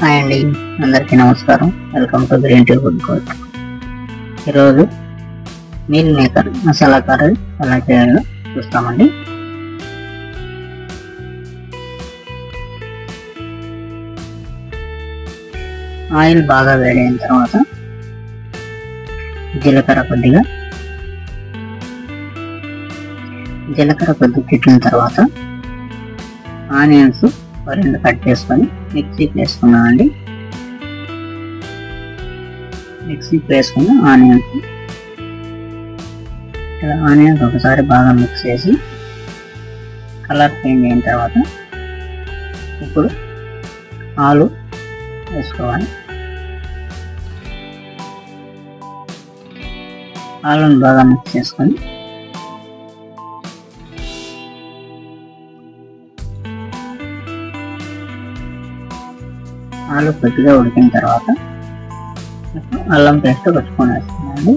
Hi అండి, అందరికీ నమస్కారం. Welcome to green tea food court. ఈరోజు మీల్ మేకర్ మసాలా కర్రీ ఎలా చేయాలో చూస్తామండి. ఆయిల్ బాగా వేడైన తర్వాత జీలకర్ర కొద్దిగా తిట్టిన తర్వాత ఆనియన్స్ రెండు కట్ చేసుకొని మిక్సీకి వేసుకున్నామండి. మిక్సీకి వేసుకున్న ఆనియన్స్ ఒకసారి బాగా మిక్స్ చేసి కలర్ చేంజ్ అయిన తర్వాత ఇప్పుడు ఆలు వేసుకోవాలి. ఆలుని బాగా మిక్స్ చేసుకొని ఆలు కొద్దిగా ఉడికిన తర్వాత అల్లం పేస్ట్ పట్టుకొని వేస్తున్నాను.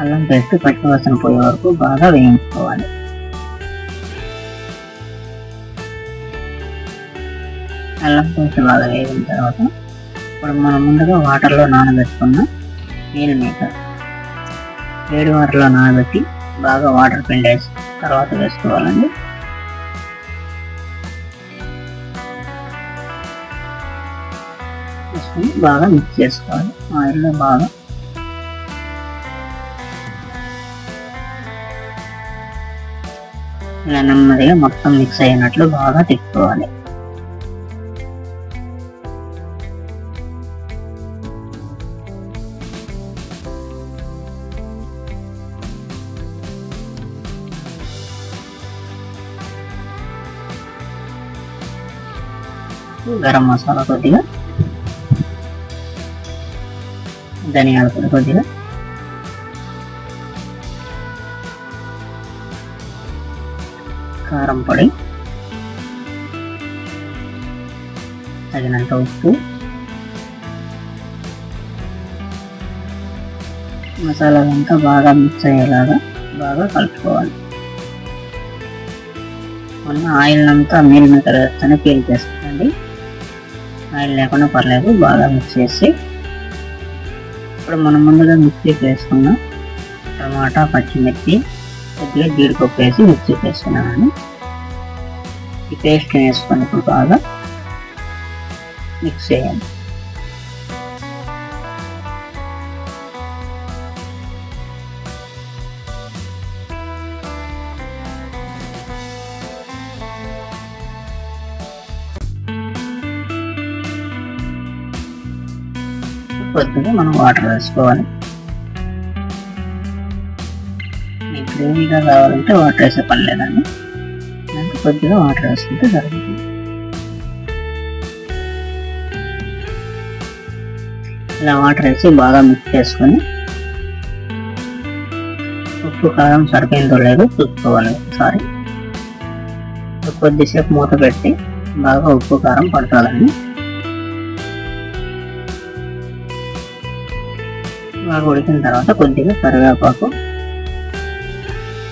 అల్లం పేస్ట్ పచ్చివాసన పోయే వరకు బాగా వేయించుకోవాలి. అల్లం పేస్ట్ బాగా వేగిన తర్వాత ఇప్పుడు మనం ముందుగా వాటర్లో నానబెట్టుకున్న మీల్ మేకర్ వేడి వాటర్లో నానబెట్టి బాగా వాటర్ పిండేసి తర్వాత వేసుకోవాలండి. బాగా మిక్స్ చేసుకోవాలి. ఆయిల్లో బాగా ఇలా నెమ్మదిగా మొత్తం మిక్స్ అయినట్లు బాగా తిప్పుకోవాలి. గరం మసాలా కొద్దిగా, ధనియాల పొడి కొద్దిగా, కారం పొడి, తగినంత ఉప్పు, మసాలా అంతా బాగా మిక్స్ అయ్యేలాగా బాగా కలుపుకోవాలి. మొన్న ఆయిల్ అంతా మీల్ మేకర్ వేస్తేనే పీల్ చేసుకోండి. ఆయిల్ లేకుండా పర్లేదు, బాగా మిక్స్ చేసి ఇప్పుడు మనం ముందుగా మిక్సీకి వేసుకున్న టమాటా, పచ్చిమిర్చి, కొద్దిగా జీడిపప్పు వేసి మిక్సీకి వేసుకున్నాను. ఈ పేస్ట్ వేసుకొని ఇప్పుడు బాగా మిక్స్ చేయాలి. కొద్దిగా మనం వాటర్ వేసుకోవాలి. మీకు గ్రేవీగా కావాలంటే వాటర్ వేసే పని లేదండి, దానికి కొద్దిగా వాటర్ వేసుకుంటే సరిపోతుంది. ఇలా వాటర్ వేసి బాగా మిక్స్ చేసుకొని ఉప్పు కారం సరిపోయిందో లేదో చూసుకోవాలి. ఒకసారి కొద్దిసేపు మూత పెట్టి బాగా ఉప్పు కారం పడుతుందండి. బాగా ఉడికిన తర్వాత కొద్దిగా కరివేపాకు,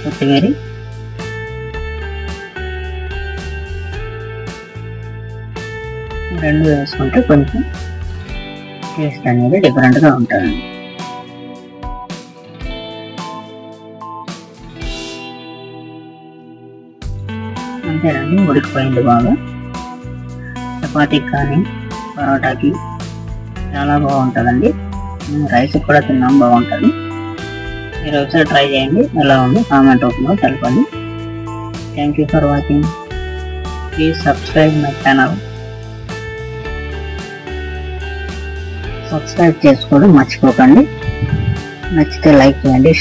కొత్తిమీర, రెండు వేసుకుంటే కొంచెం టేస్ట్ అనేది డిఫరెంట్గా ఉంటుందండి. అంతేనండి, ఉడికిపోయింది బాగా. చపాతీకి కానీ పరోటాకి చాలా బాగుంటుందండి. రైస్ కూడా తిన్నాం, బాగుంటుంది. మీరు ఒకసారి ట్రై చేయండి, ఎలా ఉందో కామెంట్ రూపంలో తెలపండి. Thank you for watching. Please subscribe my channel. Subscribe చేసుకోవడం మర్చిపోకండి. నచ్చితే లైక్ చేయండి.